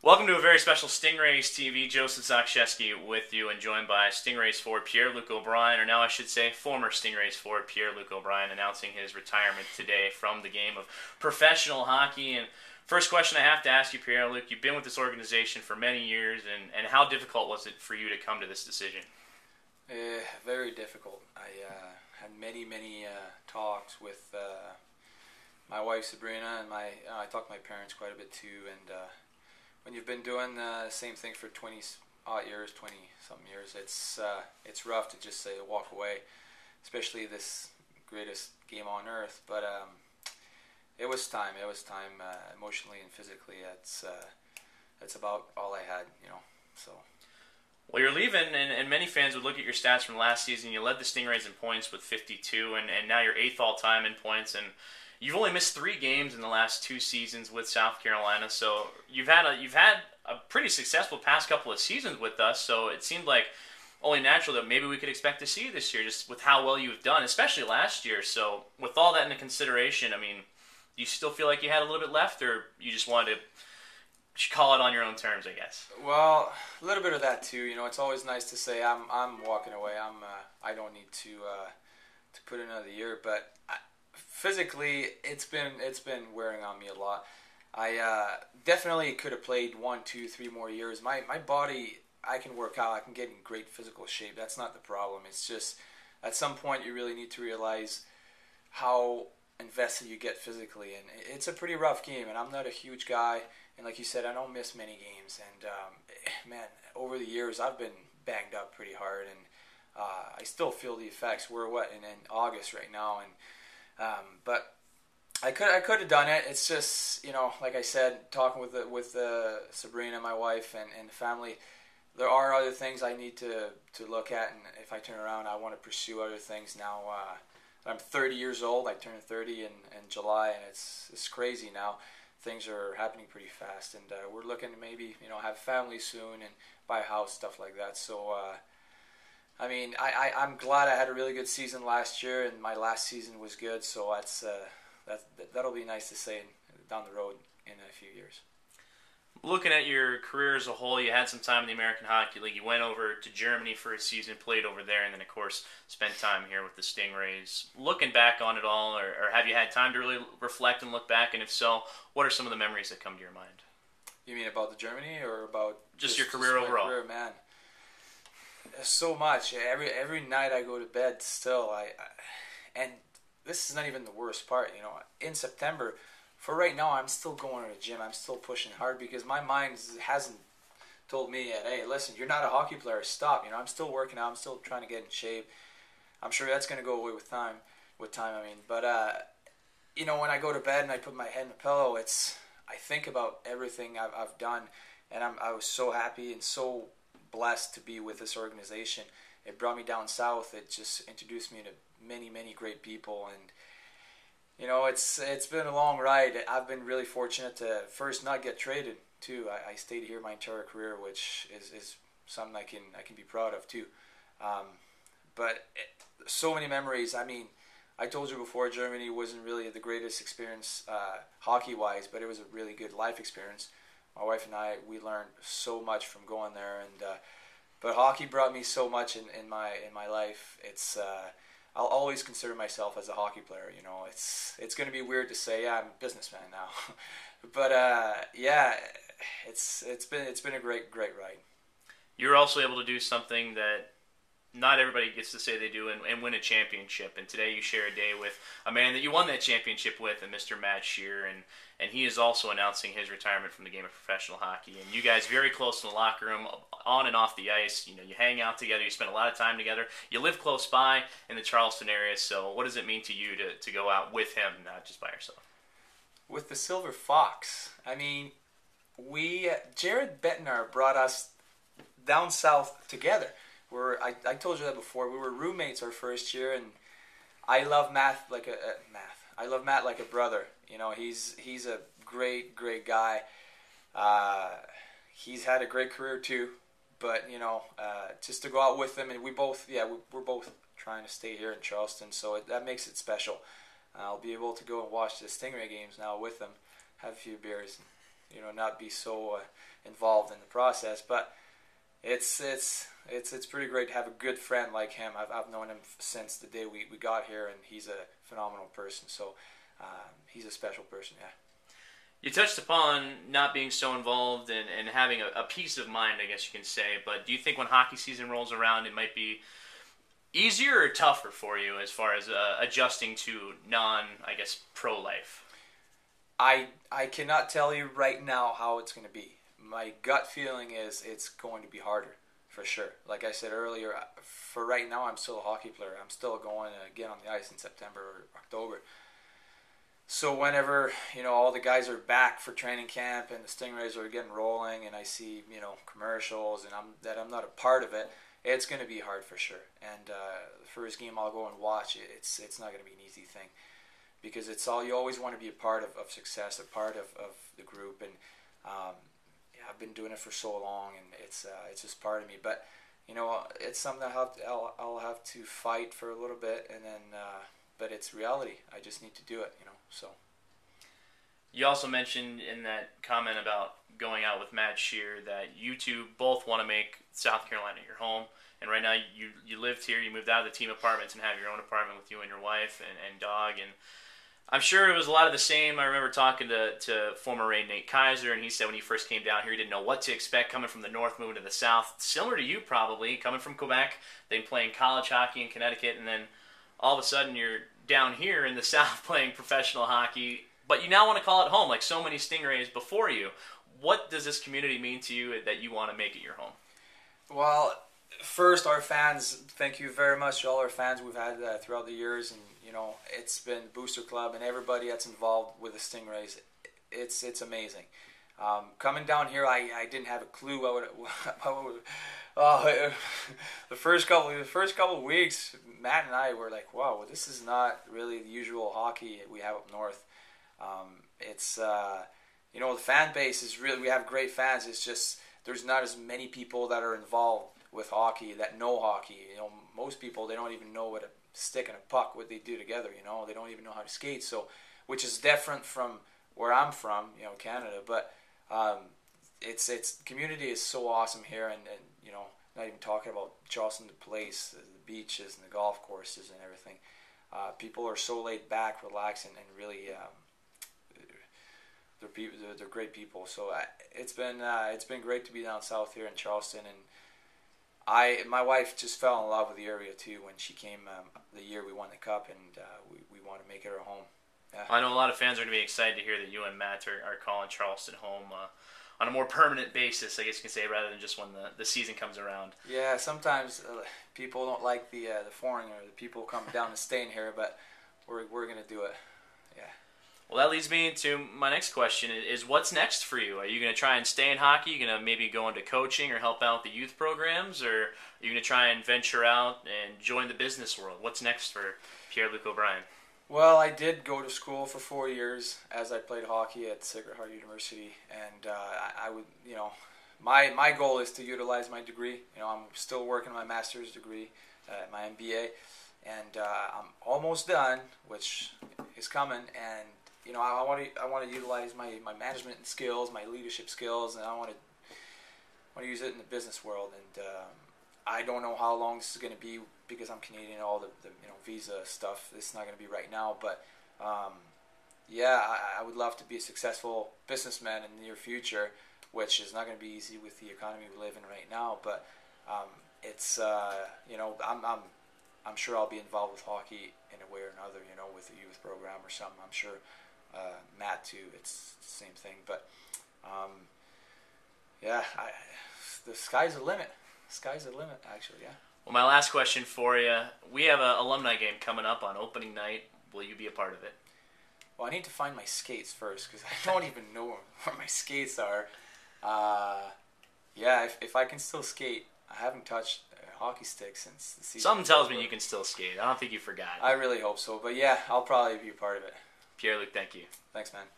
Welcome to a very special Stingrays TV. Joseph Zakshesky with you and joined by Stingrays forward Pierre-Luc O'Brien, or now I should say former Stingrays forward Pierre-Luc O'Brien, announcing his retirement today from the game of professional hockey. And first question I have to ask you, Pierre-Luc, you've been with this organization for many years, and how difficult was it for you to come to this decision? Very difficult. I had many talks with my wife Sabrina, and I talked to my parents quite a bit too. And when you've been doing the same thing for 20-something years, it's rough to just say walk away, especially this greatest game on earth. But it was time. It was time, emotionally and physically. That's about all I had, So. Well, you're leaving, and many fans would look at your stats from last season. You led the Stingrays in points with 52, and now you're 8th all-time in points, and you've only missed 3 games in the last 2 seasons with South Carolina. So you've had a pretty successful past couple of seasons with us. So it seemed like only natural that maybe we could expect to see you this year, just with how well you've done, especially last year. So with all that into consideration, I mean, do you still feel like you had a little bit left, or you just wanted to call it on your own terms, I guess? Well, a little bit of that too. It's always nice to say I'm walking away. I don't need to put in another year, but physically it's been wearing on me a lot. I definitely could have played 1, 2, 3 more years. My body, I can work out. I can get in great physical shape. That's not the problem. It's just at some point you really need to realize how invested you get physically, and it's a pretty rough game. And I'm not a huge guy. And like you said, I don't miss many games. And, man, over the years, I've been banged up pretty hard. And I still feel the effects. We're, in August right now. And but I could have done it. It's just, like I said, talking with Sabrina, my wife, and the family, there are other things I need to look at. And if I turn around, I want to pursue other things now. I'm 30 years old. I turned 30 in July, and it's crazy now. Things are happening pretty fast, and we're looking to maybe have family soon and buy a house, stuff like that. So I mean, I'm glad I had a really good season last year, and my last season was good. So that'll be nice to say down the road in a few years. Looking at your career as a whole, you had some time in the American Hockey League. You went over to Germany for a season, played over there, and then, of course, spent time here with the Stingrays. Looking back on it all, or have you had time to really reflect and look back? And if so, what are some of the memories that come to your mind? You mean about the Germany or about just your career overall? Career, man. So much. Every night I go to bed still. And this is not even the worst part. In September, for right now, I'm still going to the gym. I'm still pushing hard because my mind hasn't told me yet, hey, listen, you're not a hockey player. Stop. I'm still working out. I'm still trying to get in shape. I'm sure that's going to go away with time. But when I go to bed and I put my head in the pillow, I think about everything I've done, and I was so happy and so blessed to be with this organization. It brought me down south. It just introduced me to many great people, and it's been a long ride. I've been really fortunate to first not get traded too. I stayed here my entire career, which is something I can be proud of too. So many memories. I mean, I told you before, Germany wasn't really the greatest experience hockey-wise, but it was a really good life experience. My wife and I, we learned so much from going there, and but hockey brought me so much in my life. I'll always consider myself as a hockey player. It's going to be weird to say, yeah, I'm a businessman now, but yeah, it's been a great ride. You're also able to do something that not everybody gets to say they do, and win a championship. And today you share a day with a man that you won that championship with, and Mr. Matt Scherer, and he is also announcing his retirement from the game of professional hockey. And you guys very close in the locker room, on and off the ice. You hang out together. You spend a lot of time together. You live close by in the Charleston area. So what does it mean to you to go out with him, not just by yourself? With the Silver Fox, I mean, Jared Bettner brought us down south together. I told you that before. We were roommates our first year, and I love Matt like a brother. He's a great guy. He's had a great career too, but just to go out with him, and we're both trying to stay here in Charleston, so that makes it special. I'll be able to go and watch the Stingray games now with him, have a few beers, and, not be so involved in the process. But it's pretty great to have a good friend like him. I've known him since the day we got here, and he's a phenomenal person. So he's a special person, yeah. You touched upon not being so involved and having a peace of mind, I guess you can say. But do you think when hockey season rolls around, it might be easier or tougher for you as far as adjusting to pro life? I cannot tell you right now how it's going to be. My gut feeling is it's going to be harder, for sure. Like I said earlier, for right now, I'm still a hockey player. I'm still going to get on the ice in September or October. So whenever, all the guys are back for training camp and the Stingrays are getting rolling and I see, commercials and I'm not a part of it, it's going to be hard for sure. And the first game I'll go and watch, it's not going to be an easy thing. Because you always want to be a part of success, a part of the group. And I've been doing it for so long, and it's just part of me. But it's something that I'll have to fight for a little bit, and then but it's reality. I just need to do it, So. You also mentioned in that comment about going out with Matt Scherer that you two both want to make South Carolina your home. And right now you lived here, you moved out of the team apartments and have your own apartment with you and your wife and dog. And I'm sure it was a lot of the same. I remember talking to former Ray Nate Kaiser, and he said when he first came down here, he didn't know what to expect coming from the north, moving to the south. Similar to you probably, coming from Quebec, then playing college hockey in Connecticut, and then all of a sudden you're down here in the south playing professional hockey. But you now want to call it home, like so many Stingrays before you. What does this community mean to you that you want to make it your home? Well, first, our fans, thank you very much to all our fans we've had throughout the years. And, it's been Booster Club and everybody that's involved with the Stingrays. It's amazing. Coming down here, I didn't have a clue the first couple of weeks, Matt and I were like, wow, this is not really the usual hockey we have up north. The fan base is really, we have great fans. It's just there's not as many people that are involved with hockey that know hockey. Most people, they don't even know what a stick and a puck, what they do together. They don't even know how to skate. So, which is different from where I'm from, Canada. But it's community is so awesome here, and not even talking about Charleston, the place, the beaches and the golf courses and everything. People are so laid back, relaxed, and really. They're great people. So it's been great to be down south here in Charleston, and my wife just fell in love with the area too when she came the year we won the cup, and we want to make it our home. Yeah. I know a lot of fans are going to be excited to hear that you and Matt are calling Charleston home on a more permanent basis, I guess you can say, rather than just when the season comes around. Yeah, sometimes people don't like the foreigner, the people coming down and staying here, but we're going to do it. Yeah. Well, that leads me to my next question, is what's next for you? Are you going to try and stay in hockey? Are you going to maybe go into coaching or help out the youth programs? Or are you going to try and venture out and join the business world? What's next for Pierre-Luc O'Brien? Well, I did go to school for 4 years as I played hockey at Sacred Heart University. And I would, my goal is to utilize my degree. I'm still working on my master's degree, my MBA. And I'm almost done, which is coming. And I want to utilize my management skills, my leadership skills, and I want to use it in the business world. And I don't know how long this is going to be because I'm Canadian. All the visa stuff. It's not going to be right now, but I would love to be a successful businessman in the near future, which is not going to be easy with the economy we live in right now. But it's I'm sure I'll be involved with hockey in a way or another. With a youth program or something. I'm sure. Matt too, it's the same thing, but the sky's the limit. Sky's the limit, actually, yeah. Well, my last question for you, we have an alumni game coming up on opening night. Will you be a part of it? Well, I need to find my skates first, because I don't even know where my skates are. If I can still skate, I haven't touched a hockey stick since the season. Something tells me you can still skate. I don't think you forgot. I really hope so, but yeah, I'll probably be a part of it. Pierre-Luc, thank you. Thanks, man.